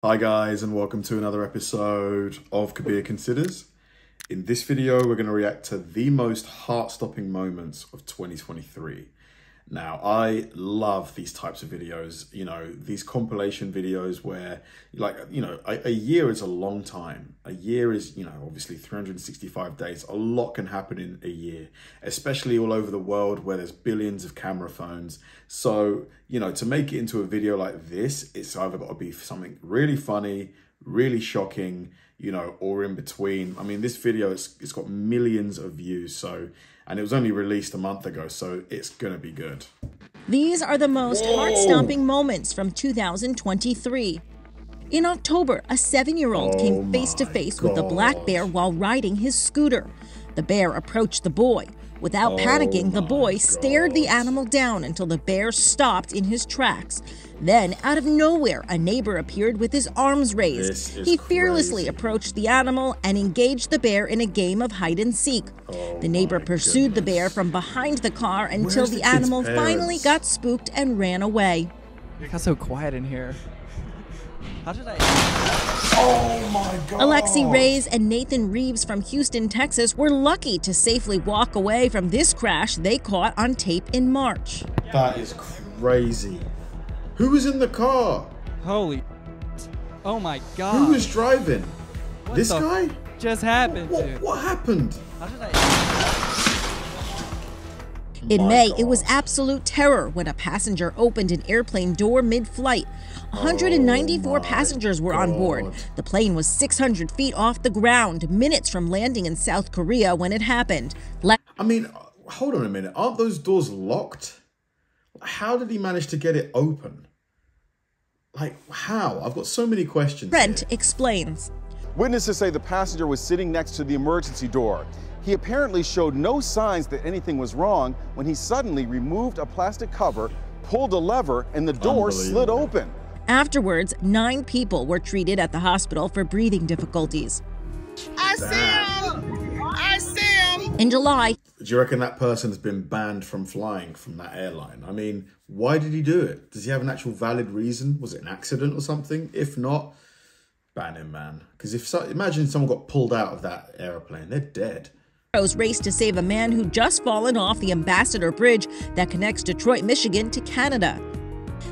Hi guys, and welcome to another episode of Kabir Considers. In this video, we're going to react to the most heart-stopping moments of 2023. Now, I love these types of videos, these compilation videos where, a year is a long time. A year is, obviously 365 days. A lot can happen in a year, especially all over the world where there's billions of camera phones. So, to make it into a video like this, it's either got to be something really funny, really shocking, or in between. I mean, this video, it's got millions of views, and it was only released a month ago, so it's gonna be good. These are the most heart-stopping moments from 2023. In October, a 7-year-old came face to face with a black bear while riding his scooter. The bear approached the boy. Without panicking, the boy stared the animal down until the bear stopped in his tracks. Then, out of nowhere, a neighbor appeared with his arms raised. He fearlessly approached the animal and engaged the bear in a game of hide and seek. The neighbor pursued the bear from behind the car until the animal finally got spooked and ran away. It got so quiet in here. How did I? Oh my God. Alexi Reyes and Nathan Reeves from Houston, Texas were lucky to safely walk away from this crash they caught on tape in March. That is crazy. Who was in the car? Holy. Oh my God. Who was driving? What this guy? Just happened, dude. What happened? How did I? In May, it was absolute terror when a passenger opened an airplane door mid-flight. 194 passengers were on board. The plane was 600 feet off the ground, minutes from landing in South Korea when it happened. I mean, hold on a minute. Aren't those doors locked? How did he manage to get it open? Like, how? I've got so many questions. Brent explains. Witnesses say the passenger was sitting next to the emergency door. He apparently showed no signs that anything was wrong when he suddenly removed a plastic cover, pulled a lever, and the door slid open. Afterwards, 9 people were treated at the hospital for breathing difficulties. I see him! I see him! In July, do you reckon that person's been banned from flying from that airline? I mean, why did he do it? Does he have an actual valid reason? Was it an accident or something? If not, ban him, man. Because imagine someone got pulled out of that airplane, they're dead. Raced to save a man who just fallen off the Ambassador Bridge that connects Detroit, Michigan to Canada.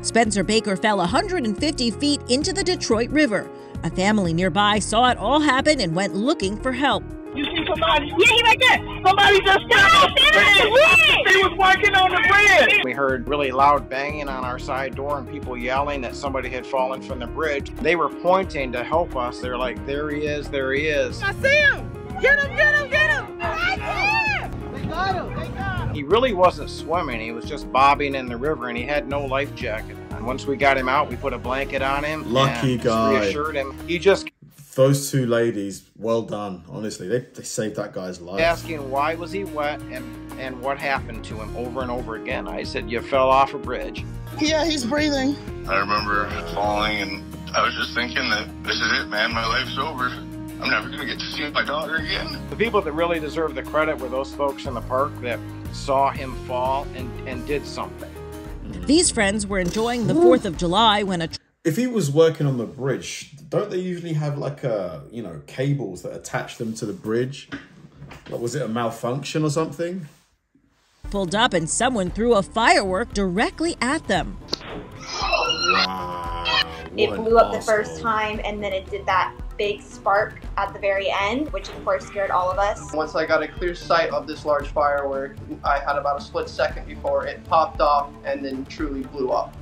Spencer Baker fell 150 feet into the Detroit River. A family nearby saw it all happen and went looking for help. You see somebody? Yeah, he right there. Somebody just got He was working on the bridge. We heard really loud banging on our side door and people yelling that somebody had fallen from the bridge. They were pointing to help us. They're like, there he is, there he is. I see him. Get him, get him, get him. I see him. They got him, they got him. He really wasn't swimming. He was just bobbing in the river and he had no life jacket. And once we got him out, we put a blanket on him. Lucky and guy. Reassured him. He just... Those 2 ladies, well done. Honestly, they saved that guy's life. Asking why was he wet and what happened to him over and over again. I said, you fell off a bridge. Yeah, he's breathing. I remember falling and I was just thinking that this is it, man. My life's over. I'm never going to get to see my daughter again. The people that really deserve the credit were those folks in the park that saw him fall and did something. These friends were enjoying the 4th of July when if he was working on the bridge, don't they usually have like cables that attach them to the bridge? Like, was it a malfunction or something? Pulled up and someone threw a firework directly at them. Wow. It blew up the first time and then it did that big spark at the very end, which of course scared all of us. Once I got a clear sight of this large firework, I had about a split second before it popped off and then truly blew up.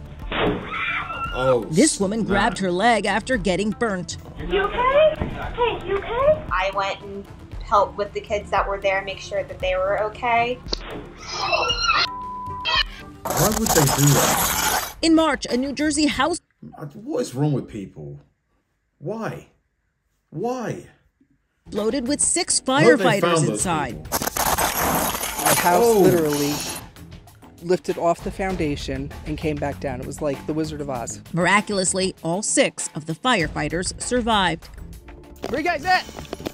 This woman grabbed her leg after getting burnt. You okay? Hey, you okay? I went and helped with the kids that were there, make sure that they were okay. Why would they do that? In March, a New Jersey house... What is wrong with people? Why? Why? Loaded with 6 firefighters inside. The house literally lifted off the foundation and came back down. It was like the Wizard of Oz. Miraculously, all 6 of the firefighters survived. Where you guys at?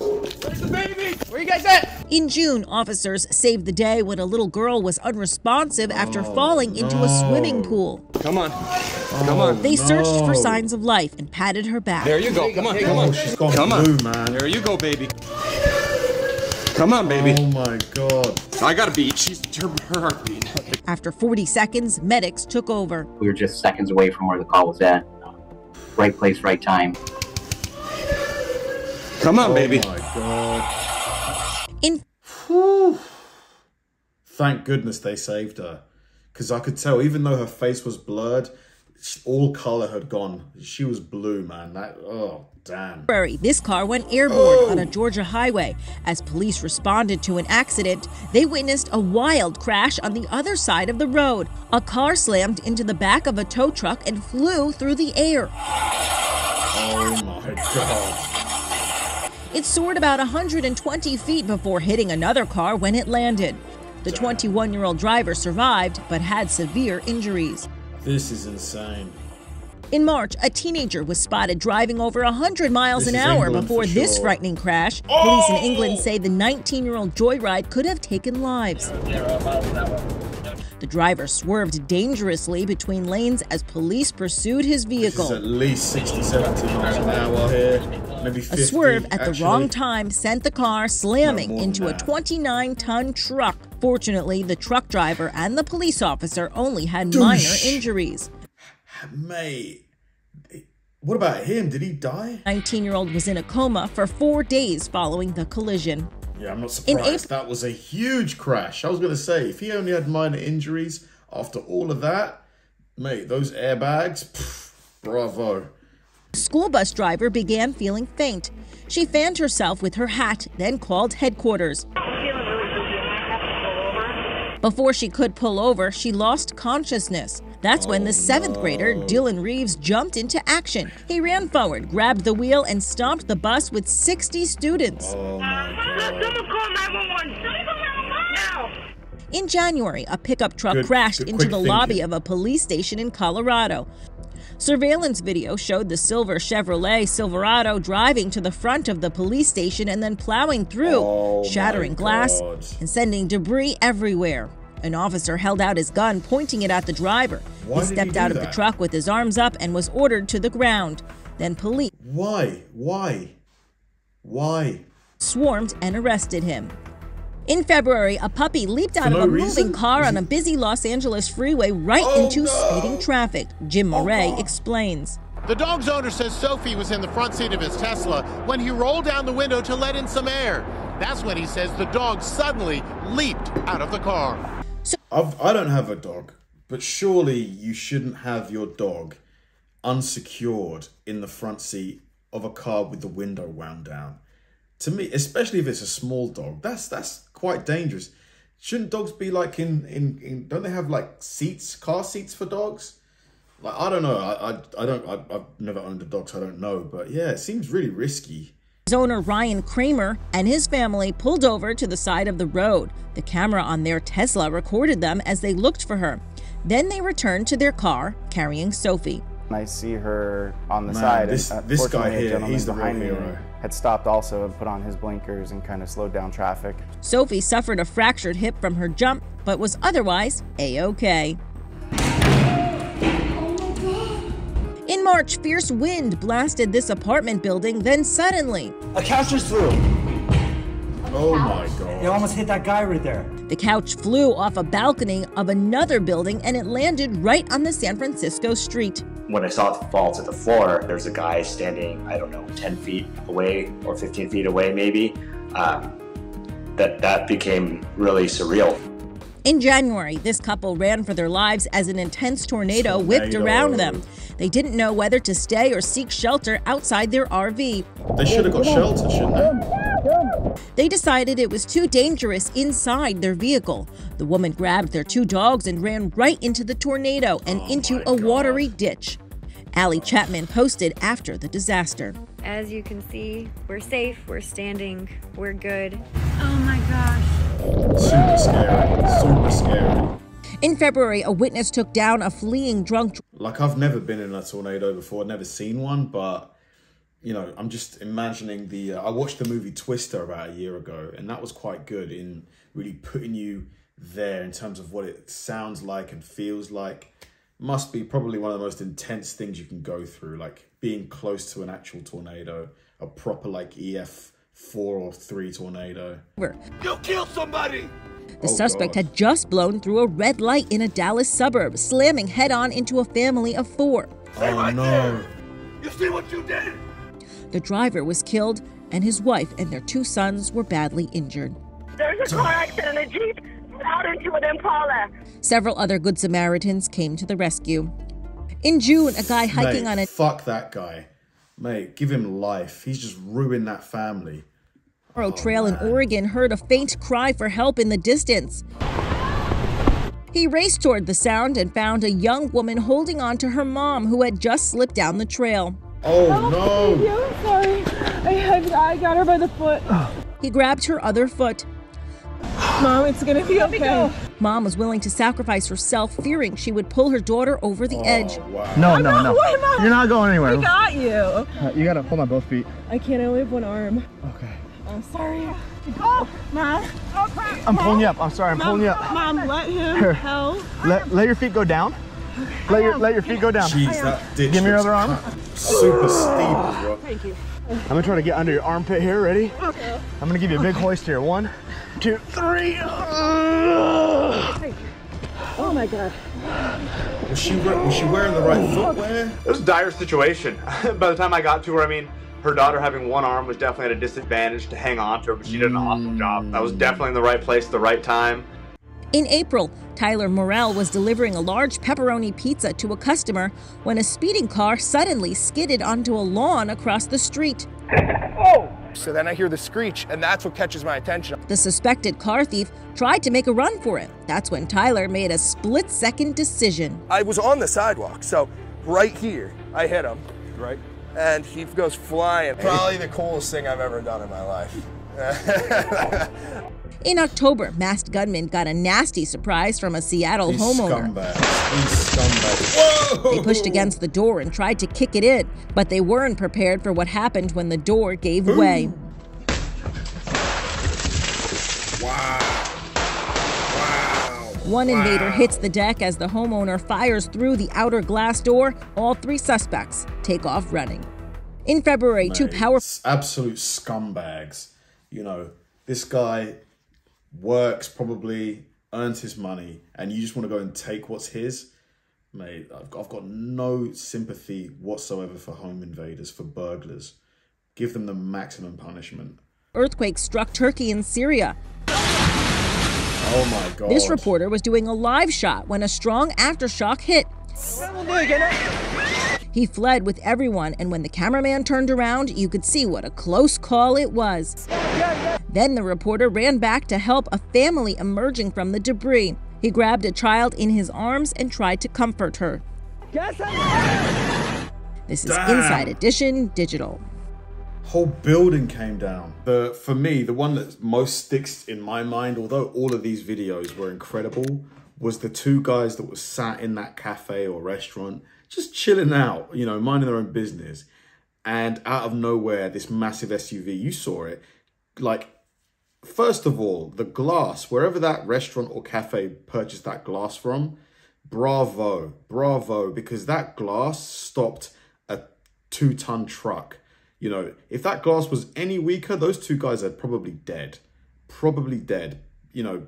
Where's the baby? Where you guys at? In June, officers saved the day when a little girl was unresponsive after falling into a swimming pool. Come on. Come on. They searched for signs of life and patted her back. There you go. Come on. Come on. She's gone Come blue, on. man. There you go, baby. Come on, baby. Oh my God. I got a beat. She's her heart beating. After 40 seconds, medics took over. We were just seconds away from where the call was at. Right place, right time. Come on, baby. Oh my God. Whew. Thank goodness they saved her. Because I could tell, even though her face was blurred, all color had gone. She was blue, man. Oh, damn. This car went airborne on a Georgia highway. As police responded to an accident, they witnessed a wild crash on the other side of the road. A car slammed into the back of a tow truck and flew through the air. Oh my God. It soared about 120 feet before hitting another car when it landed. The 21-year-old driver survived, but had severe injuries. This is insane. In March, a teenager was spotted driving over 100 miles an hour before this frightening crash. Police in England say the 19-year-old joyride could have taken lives. The driver swerved dangerously between lanes as police pursued his vehicle. This is at least 60, 70 miles an hour here. Maybe 50, a swerve at actually. the wrong time sent the car slamming into a 29-ton truck. Fortunately, the truck driver and the police officer only had minor injuries. Mate, what about him? Did he die? 19-year-old was in a coma for 4 days following the collision. Yeah, I'm not surprised. That was a huge crash. I was going to say, if he only had minor injuries after all of that, mate, those airbags, pff, bravo. The school bus driver began feeling faint. She fanned herself with her hat, then called headquarters. Before she could pull over, she lost consciousness. That's when the 7th grader, Dylan Reeves, jumped into action. He ran forward, grabbed the wheel, and stopped the bus with 60 students. Oh my God. Someone call 911. Now. In January, a pickup truck crashed into the lobby of a police station in Colorado. Surveillance video showed the silver Chevrolet Silverado driving to the front of the police station and then plowing through, shattering glass and sending debris everywhere. An officer held out his gun, pointing it at the driver. He stepped out of the truck with his arms up and was ordered to the ground. Then police swarmed and arrested him. In February, a puppy leaped out of a moving car on a busy Los Angeles freeway right into speeding traffic. Jim Murray explains. The dog's owner says Sophie was in the front seat of his Tesla when he rolled down the window to let in some air. That's when he says the dog suddenly leaped out of the car. I don't have a dog, but surely you shouldn't have your dog unsecured in the front seat of a car with the window wound down. To me, especially if it's a small dog, that's quite dangerous. Shouldn't dogs be like in don't they have like seats, car seats for dogs? Like, I don't know. I've never owned a dog, so I don't know. But yeah, it seems really risky. His owner, Ryan Kramer, and his family pulled over to the side of the road. The camera on their Tesla recorded them as they looked for her. Then they returned to their car, carrying Sophie. I see her on the side. This guy here, he's the real hero. Had stopped also and put on his blinkers and kind of slowed down traffic. Sophie suffered a fractured hip from her jump, but was otherwise A-OK. In March, fierce wind blasted this apartment building, then suddenly a couch just flew. Oh my God. It almost hit that guy right there. The couch flew off a balcony of another building and it landed right on the San Francisco street. When I saw it fall to the floor, there's a guy standing, I don't know, 10 feet away or 15 feet away maybe. That became really surreal. In January, this couple ran for their lives as an intense tornado whipped around them. They didn't know whether to stay or seek shelter outside their RV. They should have got shelter, shouldn't they? They decided it was too dangerous inside their vehicle. The woman grabbed their 2 dogs and ran right into the tornado and into a watery ditch. Allie Chapman posted after the disaster. As you can see, we're safe, we're standing, we're good. Oh my gosh. Super scary, super scary. In February, a witness took down a fleeing drunk. Like, I've never been in a tornado before, never seen one, but you know, I'm just imagining the, I watched the movie Twister about a year ago, and that was quite good in really putting you there in terms of what it sounds like and feels like. Must be probably one of the most intense things you can go through, like being close to an actual tornado, a proper like EF 4 or 3 tornado. You killed somebody! The suspect had just blown through a red light in a Dallas suburb, slamming head-on into a family of 4. Oh no! You see what you did? The driver was killed, and his wife and their 2 sons were badly injured. There's a car accident, a Jeep out into an Impala. Several other Good Samaritans came to the rescue. In June, a guy hiking on a... Fuck that guy. Mate, give him life. He's just ruined that family. Trail in Oregon heard a faint cry for help in the distance. He raced toward the sound and found a young woman holding on to her mom who had just slipped down the trail. Oh no! Thank you. I'm sorry. I got her by the foot. He grabbed her other foot. Mom, it's gonna be okay. Mom was willing to sacrifice herself, fearing she would pull her daughter over the edge. Wow. No. You're not going anywhere. We got you. You gotta hold on both feet. I can't. I only have one arm. Okay. I'm sorry. Oh, Mom. Oh, crap. I'm pulling you up. I'm sorry. I'm pulling you up. Mom, let him Here. help. Let your feet go down. Let your feet go down. Jeez, that ditch. Give me your other arm. Super steep, bro. Thank you. I'm gonna try to get under your armpit here. Ready? Okay. I'm gonna give you a big hoist here. 1, 2, 3. Thank you. Oh my God. Was she wearing the right footwear? It was a dire situation. By the time I got to her, I mean, her daughter having one arm was definitely at a disadvantage to hang on to her, but she did an awesome job. I was definitely in the right place at the right time. In April, Tyler Morrell was delivering a large pepperoni pizza to a customer when a speeding car suddenly skidded onto a lawn across the street. Oh! So then I hear the screech, and that's what catches my attention. The suspected car thief tried to make a run for it. That's when Tyler made a split-second decision. I was on the sidewalk, so right here, I hit him, right? And he goes flying. Probably the coolest thing I've ever done in my life. In October, masked gunmen got a nasty surprise from a Seattle homeowner. These scumbags. Whoa! They pushed against the door and tried to kick it in, but they weren't prepared for what happened when the door gave way. Wow. One invader hits the deck as the homeowner fires through the outer glass door. All 3 suspects take off running. In February, Mate, 2 absolute scumbags. You know, this guy works, probably earns his money, and you just want to go and take what's his. Mate, I've got no sympathy whatsoever for home invaders, for burglars. Give them the maximum punishment. Earthquake struck Turkey and Syria. Oh my God. This reporter was doing a live shot when a strong aftershock hit. He fled with everyone, and when the cameraman turned around, you could see what a close call it was. Then the reporter ran back to help a family emerging from the debris. He grabbed a child in his arms and tried to comfort her. This is Inside Edition Digital. Whole building came down. For me, the one that most sticks in my mind, although all of these videos were incredible, was the 2 guys that were sat in that cafe or restaurant, just chilling out, you know, minding their own business. And out of nowhere, this massive SUV, you saw it, like, first of all, the glass, wherever that restaurant or cafe purchased that glass from, bravo, because that glass stopped a 2-ton truck. You know, if that glass was any weaker, those 2 guys are probably dead. You know,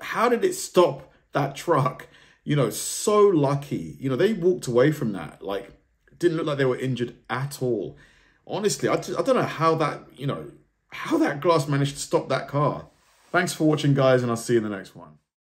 how did it stop that truck? You know, so lucky. You know, they walked away from that. Like, it didn't look like they were injured at all. Honestly, I don't know how that, you know, how that glass managed to stop that car. Thanks for watching, guys, and I'll see you in the next one.